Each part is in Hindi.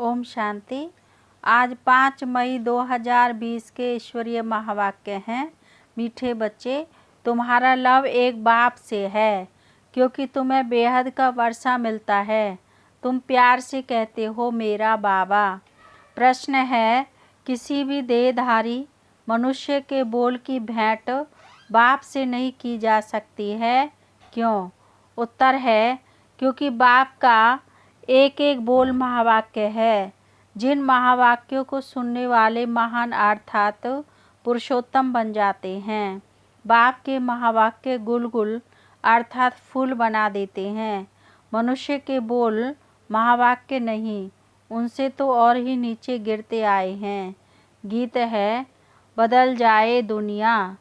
ओम शांति। आज 5 मई 2020 के ईश्वरीय महावाक्य हैं। मीठे बच्चे, तुम्हारा लव एक बाप से है, क्योंकि तुम्हें बेहद का वर्षा मिलता है। तुम प्यार से कहते हो मेरा बाबा। प्रश्न है, किसी भी देहधारी मनुष्य के बोल की भेंट बाप से नहीं की जा सकती है। क्यों? उत्तर है, क्योंकि बाप का एक एक बोल महावाक्य है। जिन महावाक्यों को सुनने वाले महान अर्थात पुरुषोत्तम बन जाते हैं। बाप के महावाक्य गुलगुल अर्थात फूल बना देते हैं। मनुष्य के बोल महावाक्य नहीं, उनसे तो और ही नीचे गिरते आए हैं। गीत है, बदल जाए दुनिया।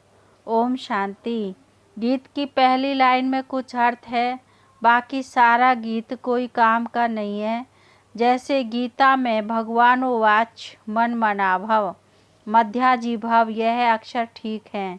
ओम शांति। गीत की पहली लाइन में कुछ अर्थ है, बाकी सारा गीत कोई काम का नहीं है। जैसे गीता में भगवान वाच मन मना भव, मध्याजी भव, यह अक्षर ठीक है।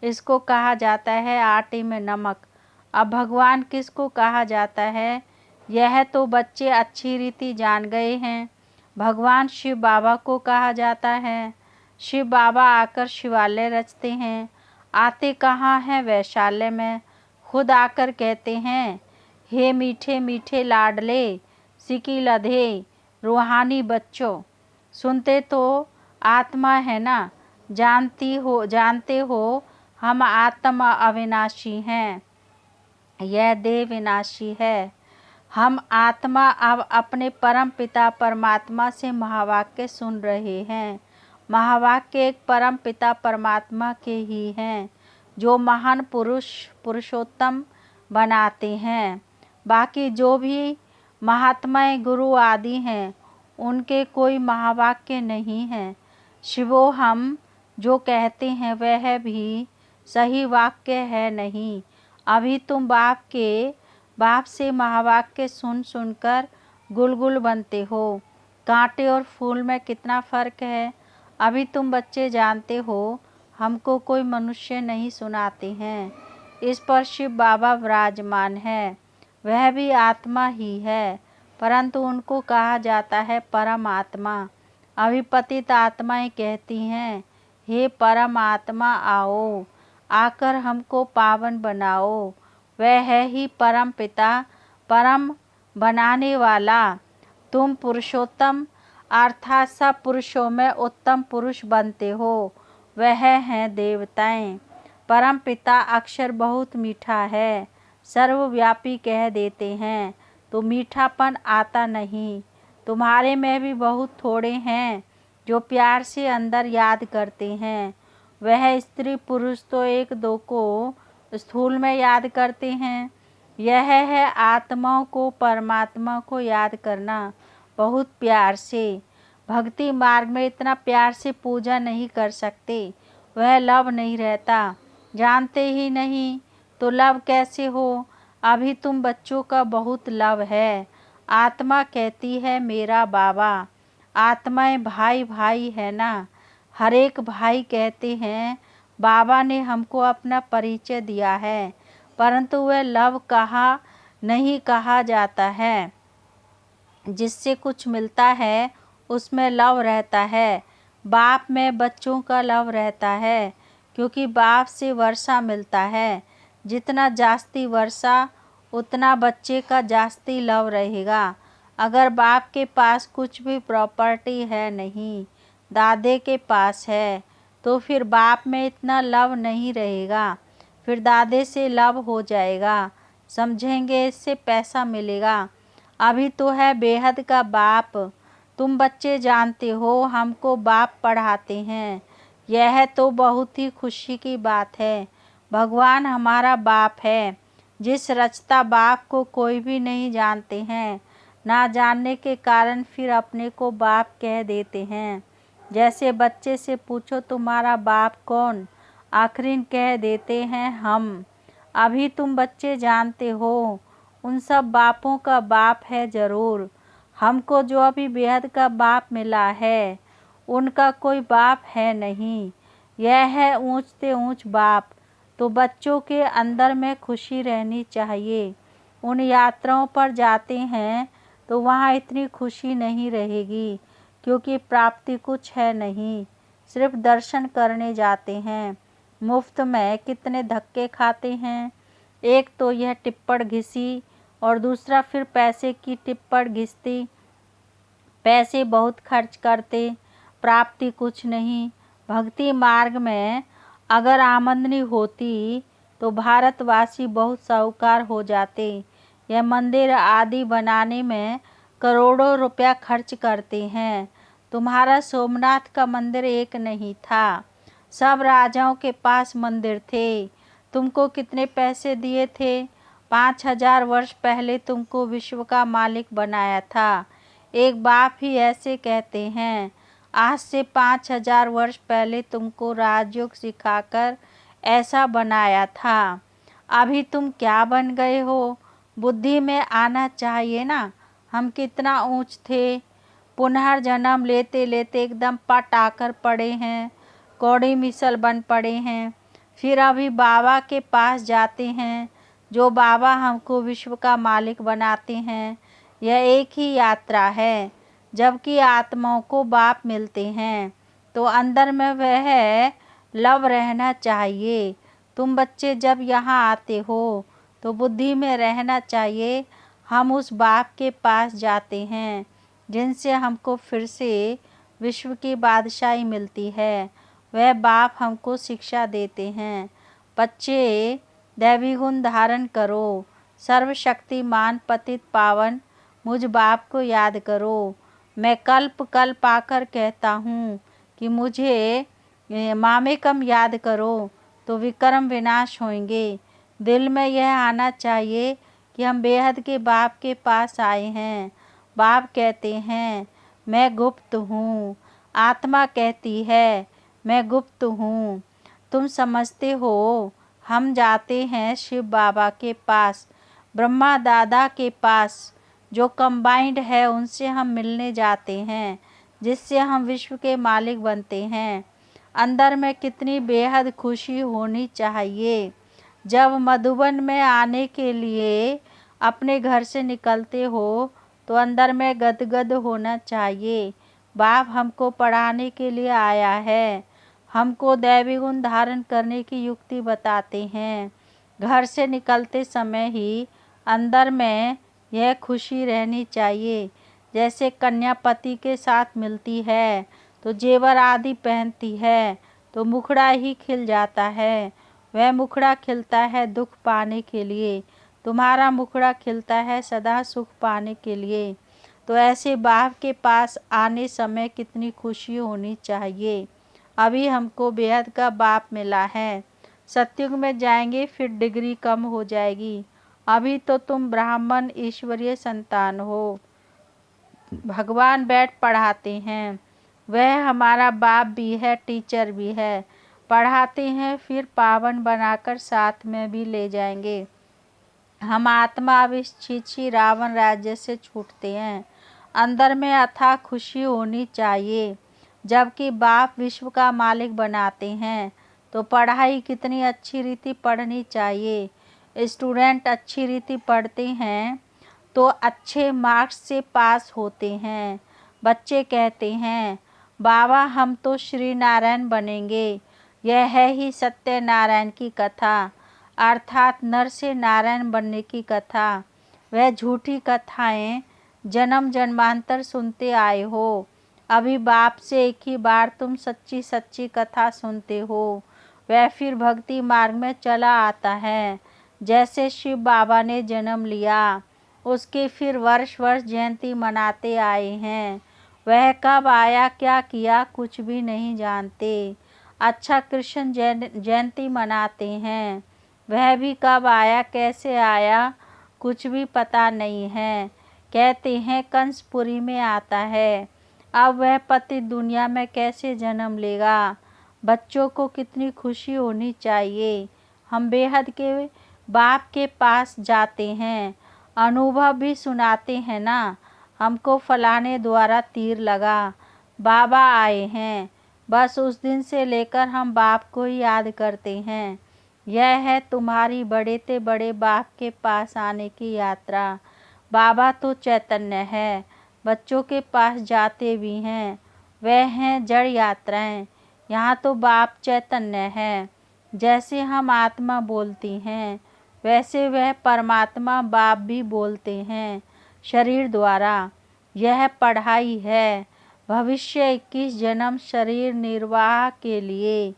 इसको कहा जाता है आटे में नमक। अब भगवान किसको कहा जाता है, यह तो बच्चे अच्छी रीति जान गए हैं। भगवान शिव बाबा को कहा जाता है। शिव बाबा आकर शिवालय रचते हैं। आते कहाँ हैं? वैशाल्य में। खुद आकर कहते हैं, हे मीठे मीठे लाडले सिकी लधे रूहानी बच्चों। सुनते तो आत्मा है ना, जानते हो हम आत्मा अविनाशी हैं, यह देह विनाशी है। हम आत्मा अब अपने परम पिता परमात्मा से महावाक्य सुन रहे हैं। महावाक्य एक परम पिता परमात्मा के ही हैं, जो महान पुरुष पुरुषोत्तम बनाते हैं। बाकी जो भी महात्माएं गुरु आदि हैं, उनके कोई महावाक्य नहीं है। शिवो हम जो कहते हैं वह भी सही वाक्य है नहीं। अभी तुम बाप से महावाक्य सुन सुनकर गुलगुल बनते हो। कांटे और फूल में कितना फर्क है, अभी तुम बच्चे जानते हो। हमको कोई मनुष्य नहीं सुनाते हैं। इस पर शिव बाबा विराजमान है, वह भी आत्मा ही है, परंतु उनको कहा जाता है परम आत्मा। अभी पतित आत्माएं कहती हैं, हे परम आत्मा आओ, आकर हमको पावन बनाओ। वह है ही परम पिता, परम बनाने वाला। तुम पुरुषोत्तम अर्थात सब पुरुषों में उत्तम पुरुष बनते हो, वह हैं देवताएं। परम पिता अक्षर बहुत मीठा है, सर्वव्यापी कह देते हैं, तो मीठापन आता नहीं। तुम्हारे में भी बहुत थोड़े हैं जो प्यार से अंदर याद करते हैं। वह स्त्री पुरुष तो एक दो को स्थूल में याद करते हैं। यह है आत्माओं को परमात्मा को याद करना बहुत प्यार से। भक्ति मार्ग में इतना प्यार से पूजा नहीं कर सकते, वह लव नहीं रहता। जानते ही नहीं तो लव कैसे हो? अभी तुम बच्चों का बहुत लव है। आत्मा कहती है मेरा बाबा। आत्माएं भाई भाई है ना, हर एक भाई कहते हैं बाबा ने हमको अपना परिचय दिया है, परंतु वह लव नहीं कहा जाता है। जिससे कुछ मिलता है उसमें लव रहता है। बाप में बच्चों का लव रहता है, क्योंकि बाप से वर्षा मिलता है। जितना जास्ती वर्षा उतना बच्चे का जास्ती लव रहेगा। अगर बाप के पास कुछ भी प्रॉपर्टी है नहीं, दादे के पास है, तो फिर बाप में इतना लव नहीं रहेगा। फिर दादे से लव हो जाएगा, समझेंगे इससे पैसा मिलेगा। अभी तो है बेहद का बाप। तुम बच्चे जानते हो हमको बाप पढ़ाते हैं, यह तो बहुत ही खुशी की बात है। भगवान हमारा बाप है। जिस रचता बाप को कोई भी नहीं जानते हैं, ना जानने के कारण फिर अपने को बाप कह देते हैं। जैसे बच्चे से पूछो तुम्हारा बाप कौन, आखिरी कह देते हैं हम। अभी तुम बच्चे जानते हो उन सब बापों का बाप है जरूर। हमको जो अभी बेहद का बाप मिला है, उनका कोई बाप है नहीं। यह है ऊंच से ऊंच बाप। तो बच्चों के अंदर में खुशी रहनी चाहिए। उन यात्राओं पर जाते हैं तो वहाँ इतनी खुशी नहीं रहेगी, क्योंकि प्राप्ति कुछ है नहीं, सिर्फ दर्शन करने जाते हैं। मुफ्त में कितने धक्के खाते हैं। एक तो यह टिप्पण घिसी और दूसरा फिर पैसे की टिप्पण घिसती। पैसे बहुत खर्च करते, प्राप्ति कुछ नहीं। भक्ति मार्ग में अगर आमदनी होती तो भारतवासी बहुत साहूकार हो जाते। यह मंदिर आदि बनाने में करोड़ों रुपया खर्च करते हैं। तुम्हारा सोमनाथ का मंदिर एक नहीं था, सब राजाओं के पास मंदिर थे। तुमको कितने पैसे दिए थे? 5000 वर्ष पहले तुमको विश्व का मालिक बनाया था। एक बाप ही ऐसे कहते हैं। आज से 5000 वर्ष पहले तुमको राजयोग सिखाकर ऐसा बनाया था। अभी तुम क्या बन गए हो? बुद्धि में आना चाहिए ना, हम कितना ऊंच थे। पुनर्जन्म लेते लेते एकदम पट आकर पड़े हैं, कौड़ी मिसल बन पड़े हैं। फिर अभी बाबा के पास जाते हैं, जो बाबा हमको विश्व का मालिक बनाते हैं। यह एक ही यात्रा है। जबकि आत्माओं को बाप मिलते हैं तो अंदर में वह लव रहना चाहिए। तुम बच्चे जब यहाँ आते हो तो बुद्धि में रहना चाहिए, हम उस बाप के पास जाते हैं जिनसे हमको फिर से विश्व की बादशाही मिलती है। वह बाप हमको शिक्षा देते हैं। बच्चे, दैवी गुण धारण करो, सर्वशक्तिमान पतित पावन मुझ बाप को याद करो। मैं कल्प कल्प आकर कहता हूँ कि मुझे मामेकम याद करो, तो विक्रम विनाश होंगे। दिल में यह आना चाहिए कि हम बेहद के बाप के पास आए हैं। बाप कहते हैं मैं गुप्त हूँ, आत्मा कहती है मैं गुप्त हूँ। तुम समझते हो हम जाते हैं शिव बाबा के पास, ब्रह्मा दादा के पास, जो कंबाइंड है उनसे हम मिलने जाते हैं, जिससे हम विश्व के मालिक बनते हैं। अंदर में कितनी बेहद खुशी होनी चाहिए। जब मधुबन में आने के लिए अपने घर से निकलते हो तो अंदर में गदगद होना चाहिए। बाप हमको पढ़ाने के लिए आया है, हमको दैवी गुण धारण करने की युक्ति बताते हैं। घर से निकलते समय ही अंदर में यह खुशी रहनी चाहिए। जैसे कन्या पति के साथ मिलती है तो जेवर आदि पहनती है तो मुखड़ा ही खिल जाता है। वह मुखड़ा खिलता है दुख पाने के लिए, तुम्हारा मुखड़ा खिलता है सदा सुख पाने के लिए। तो ऐसे बाप के पास आने समय कितनी खुशी होनी चाहिए। अभी हमको बेहद का बाप मिला है। सतयुग में जाएंगे फिर डिग्री कम हो जाएगी। अभी तो तुम ब्राह्मण ईश्वरीय संतान हो। भगवान बैठ पढ़ाते हैं, वह हमारा बाप भी है, टीचर भी है। पढ़ाते हैं फिर पावन बनाकर साथ में भी ले जाएंगे। हम आत्मा अब इस छीछी रावण राज्य से छूटते हैं। अंदर में अथाह खुशी होनी चाहिए। जबकि बाप विश्व का मालिक बनाते हैं तो पढ़ाई कितनी अच्छी रीति पढ़नी चाहिए। स्टूडेंट अच्छी रीति पढ़ते हैं तो अच्छे मार्क्स से पास होते हैं। बच्चे कहते हैं बाबा हम तो श्री नारायण बनेंगे। यह है ही सत्यनारायण की कथा, अर्थात नर से नारायण बनने की कथा। वह झूठी कथाएं जन्म जन्मांतर सुनते आए हो। अभी बाप से एक ही बार तुम सच्ची सच्ची कथा सुनते हो। वह फिर भक्ति मार्ग में चला आता है। जैसे शिव बाबा ने जन्म लिया, उसके फिर वर्ष वर्ष जयंती मनाते आए हैं। वह कब आया क्या किया कुछ भी नहीं जानते। अच्छा कृष्ण जयंती मनाते हैं, वह भी कब आया कैसे आया कुछ भी पता नहीं है। कहते हैं कंसपुरी में आता है, अब वह पति दुनिया में कैसे जन्म लेगा। बच्चों को कितनी खुशी होनी चाहिए। हम बेहद के बाप के पास जाते हैं, अनुभव भी सुनाते हैं ना। हमको फलाने द्वारा तीर लगा, बाबा आए हैं। बस उस दिन से लेकर हम बाप को ही याद करते हैं। यह है तुम्हारी बड़े ते बड़े बाप के पास आने की यात्रा। बाबा तो चैतन्य है, बच्चों के पास जाते भी हैं, वह हैं जड़ यात्राएं। यहाँ तो बाप चैतन्य है। जैसे हम आत्मा बोलती हैं, वैसे वह परमात्मा बाप भी बोलते हैं शरीर द्वारा। यह पढ़ाई है। भविष्य 21 जन्म शरीर निर्वाह के लिए,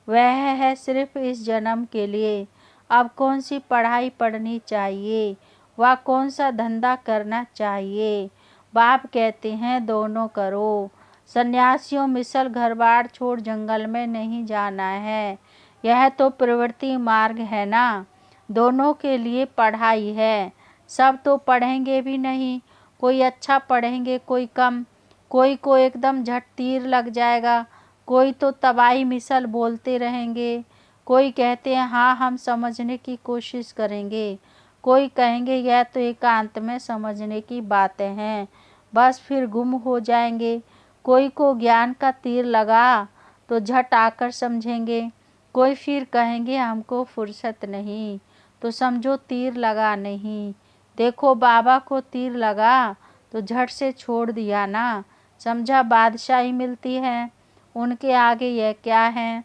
वह है सिर्फ इस जन्म के लिए। अब कौन सी पढ़ाई पढ़नी चाहिए, वह कौन सा धंधा करना चाहिए? बाप कहते हैं दोनों करो। सन्यासियों मिसल घर बार छोड़ जंगल में नहीं जाना है। यह तो प्रवृत्ति मार्ग है ना। दोनों के लिए पढ़ाई है। सब तो पढ़ेंगे भी नहीं, कोई अच्छा पढ़ेंगे, कोई कम। कोई को एकदम झट तीर लग जाएगा, कोई तो तबाही मिसल बोलते रहेंगे। कोई कहते हैं हाँ हम समझने की कोशिश करेंगे, कोई कहेंगे यह तो एकांत में समझने की बातें हैं, बस फिर गुम हो जाएंगे। कोई को ज्ञान का तीर लगा तो झट आकर समझेंगे। कोई फिर कहेंगे हमको फुर्सत नहीं, तो समझो तीर लगा नहीं। देखो बाबा को तीर लगा तो झट से छोड़ दिया ना, समझा बादशाही मिलती है। उनके आगे यह क्या है?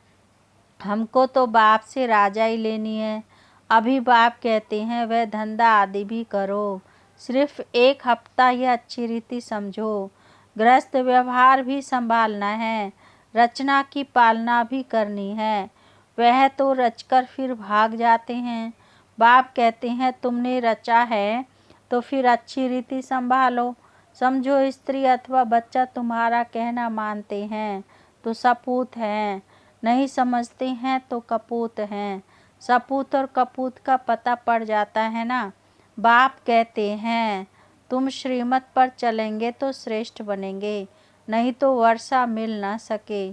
हमको तो बाप से राजा ही लेनी है। अभी बाप कहते हैं वह धंधा आदि भी करो, सिर्फ 1 हफ्ता यह अच्छी रीति समझो। गृहस्थ व्यवहार भी संभालना है, रचना की पालना भी करनी है। वह तो रचकर फिर भाग जाते हैं। बाप कहते हैं तुमने रचा है तो फिर अच्छी रीति संभालो। समझो स्त्री अथवा बच्चा तुम्हारा कहना मानते हैं तो सपूत हैं, नहीं समझते हैं तो कपूत हैं। सपूत और कपूत का पता पड़ जाता है ना। बाप कहते हैं तुम श्रीमत पर चलेंगे तो श्रेष्ठ बनेंगे, नहीं तो वर्षा मिल ना सके।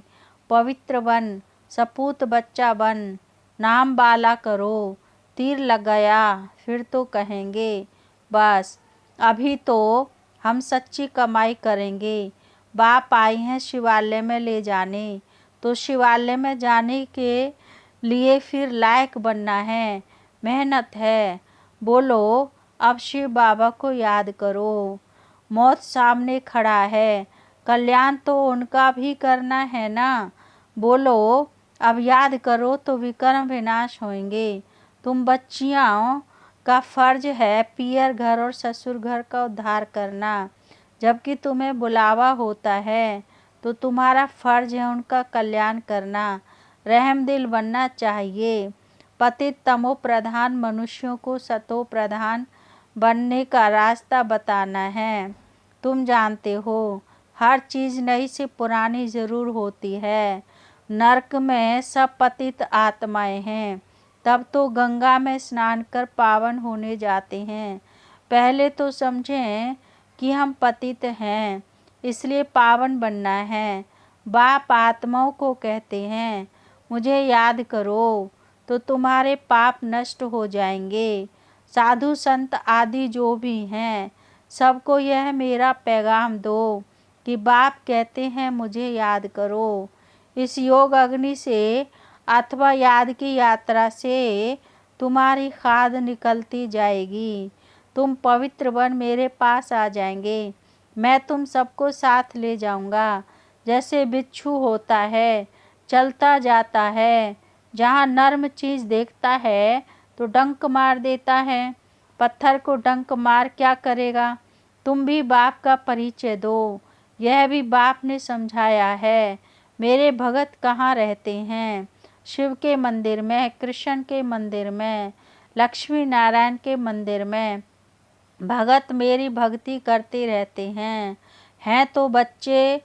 पवित्र बन, सपूत बच्चा बन, नाम बाला करो। तीर लग गया फिर तो कहेंगे बस अभी तो हम सच्ची कमाई करेंगे। बाप आए हैं शिवालय में ले जाने, तो शिवालय में जाने के लिए फिर लायक बनना है, मेहनत है। बोलो अब शिव बाबा को याद करो। मौत सामने खड़ा है, कल्याण तो उनका भी करना है ना। बोलो अब याद करो तो विकर्म विनाश होंगे। तुम बच्चियों का फर्ज है पियर घर और ससुर घर का उद्धार करना। जबकि तुम्हें बुलावा होता है तो तुम्हारा फर्ज है उनका कल्याण करना। रहम दिल बनना चाहिए। पतित तमो प्रधान मनुष्यों को सतो प्रधान बनने का रास्ता बताना है। तुम जानते हो हर चीज़ नई से पुरानी ज़रूर होती है। नरक में सब पतित आत्माएं हैं, तब तो गंगा में स्नान कर पावन होने जाते हैं। पहले तो समझें कि हम पतित हैं, इसलिए पावन बनना है। बाप आत्माओं को कहते हैं मुझे याद करो तो तुम्हारे पाप नष्ट हो जाएंगे। साधु संत आदि जो भी हैं सबको यह मेरा पैगाम दो कि बाप कहते हैं मुझे याद करो। इस योग अग्नि से अथवा याद की यात्रा से तुम्हारी खाद निकलती जाएगी। तुम पवित्र बन मेरे पास आ जाएंगे, मैं तुम सबको साथ ले जाऊंगा। जैसे बिच्छू होता है, चलता जाता है, जहाँ नर्म चीज़ देखता है तो डंक मार देता है। पत्थर को डंक मार क्या करेगा? तुम भी बाप का परिचय दो, यह भी बाप ने समझाया है। मेरे भगत कहाँ रहते हैं? शिव के मंदिर में, कृष्ण के मंदिर में, लक्ष्मी नारायण के मंदिर में भगत मेरी भक्ति करते रहते हैं तो बच्चे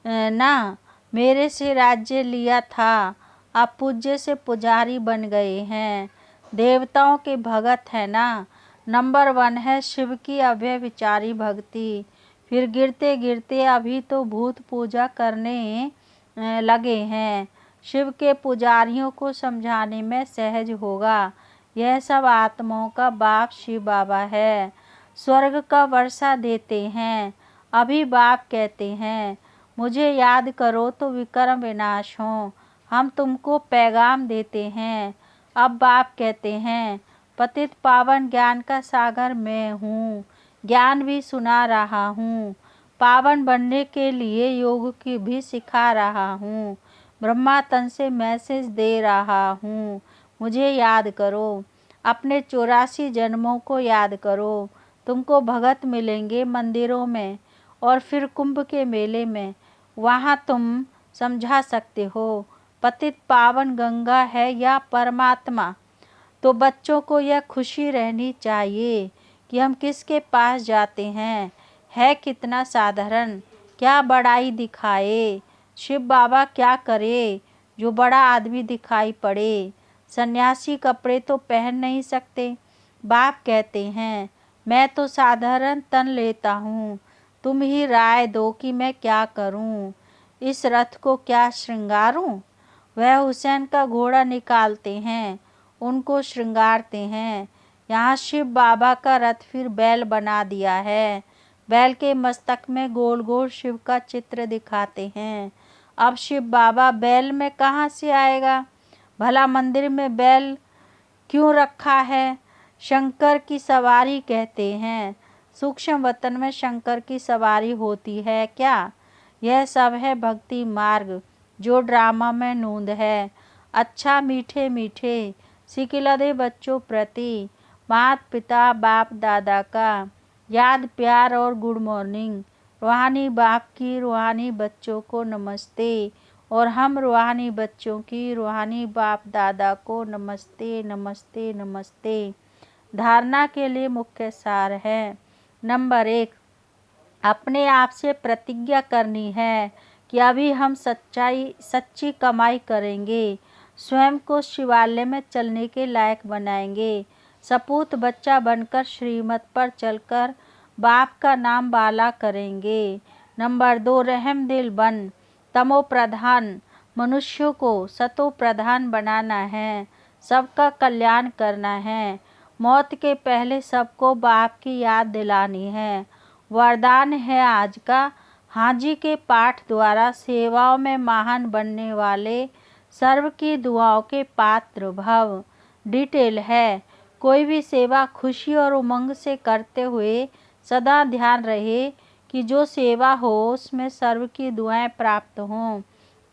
ना मेरे से राज्य लिया था, अब पूज्य से पुजारी बन गए हैं। देवताओं के भगत है ना। नंबर 1 है शिव की अव्यभिचारी भक्ति। फिर गिरते गिरते अभी तो भूत पूजा करने लगे हैं। शिव के पुजारियों को समझाने में सहज होगा। यह सब आत्माओं का बाप शिव बाबा है। स्वर्ग का वर्षा देते हैं। अभी बाप कहते हैं मुझे याद करो तो विकर्म विनाश हो। हम तुमको पैगाम देते हैं। अब बाप कहते हैं पतित पावन ज्ञान का सागर मैं हूँ, ज्ञान भी सुना रहा हूँ। पावन बनने के लिए योग की भी सिखा रहा हूँ। ब्रह्मा तन से मैसेज दे रहा हूँ, मुझे याद करो। अपने 84 जन्मों को याद करो। तुमको भगत मिलेंगे मंदिरों में और फिर कुंभ के मेले में। वहाँ तुम समझा सकते हो पतित पावन गंगा है या परमात्मा। तो बच्चों को यह खुशी रहनी चाहिए कि हम किसके पास जाते हैं। है कितना साधारण, क्या बड़ाई दिखाए। शिव बाबा क्या करे जो बड़ा आदमी दिखाई पड़े। सन्यासी कपड़े तो पहन नहीं सकते। बाप कहते हैं मैं तो साधारण तन लेता हूँ, तुम ही राय दो कि मैं क्या करूँ। इस रथ को क्या श्रृंगारूं। वह हुसैन का घोड़ा निकालते हैं, उनको श्रृंगारते हैं। यहाँ शिव बाबा का रथ फिर बैल बना दिया है। बैल के मस्तक में गोल गोल शिव का चित्र दिखाते हैं। अब शिव बाबा बैल में कहाँ से आएगा। भला मंदिर में बैल क्यों रखा है। शंकर की सवारी कहते हैं। सूक्ष्म वतन में शंकर की सवारी होती है क्या। यह सब है भक्ति मार्ग जो ड्रामा में नूंद है। अच्छा मीठे मीठे सिकिला दे बच्चों प्रति माता पिता बाप दादा का याद प्यार और गुड मॉर्निंग। रूहानी बाप की रूहानी बच्चों को नमस्ते और हम रूहानी बच्चों की रूहानी बाप दादा को नमस्ते नमस्ते नमस्ते। धारणा के लिए मुख्य सार है। नंबर 1, अपने आप से प्रतिज्ञा करनी है कि अभी हम सच्ची कमाई करेंगे। स्वयं को शिवालय में चलने के लायक बनाएंगे। सपूत बच्चा बनकर श्रीमत पर चलकर बाप का नाम बाला करेंगे। नंबर 2, रहम दिल बन तमो प्रधान मनुष्यों को सतो प्रधान बनाना है। सबका कल्याण करना है। मौत के पहले सबको बाप की याद दिलानी है। वरदान है आज का, हाजी के पाठ द्वारा सेवाओं में महान बनने वाले सर्व की दुआओं के पात्र भव। डिटेल है, कोई भी सेवा खुशी और उमंग से करते हुए सदा ध्यान रहे कि जो सेवा हो उसमें सर्व की दुआएं प्राप्त हों,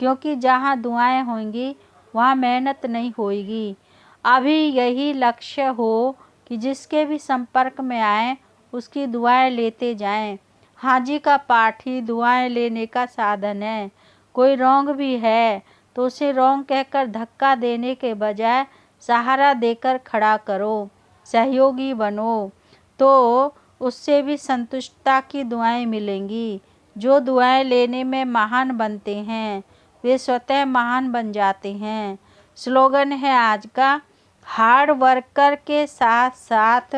क्योंकि जहाँ दुआएं होंगी वहाँ मेहनत नहीं होगी। अभी यही लक्ष्य हो कि जिसके भी संपर्क में आए उसकी दुआएं लेते जाएं। हाजी का पाठ ही दुआएं लेने का साधन है। कोई रोंग भी है तो उसे रोंग कहकर धक्का देने के बजाय सहारा देकर खड़ा करो, सहयोगी बनो, तो उससे भी संतुष्टता की दुआएं मिलेंगी। जो दुआएं लेने में महान बनते हैं वे स्वतः महान बन जाते हैं। स्लोगन है आज का, हार्ड वर्कर के साथ साथ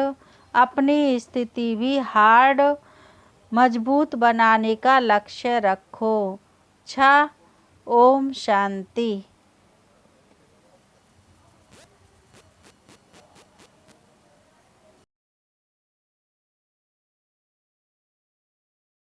अपनी स्थिति भी हार्ड मजबूत बनाने का लक्ष्य रखो। अच्छा, ओम शांति।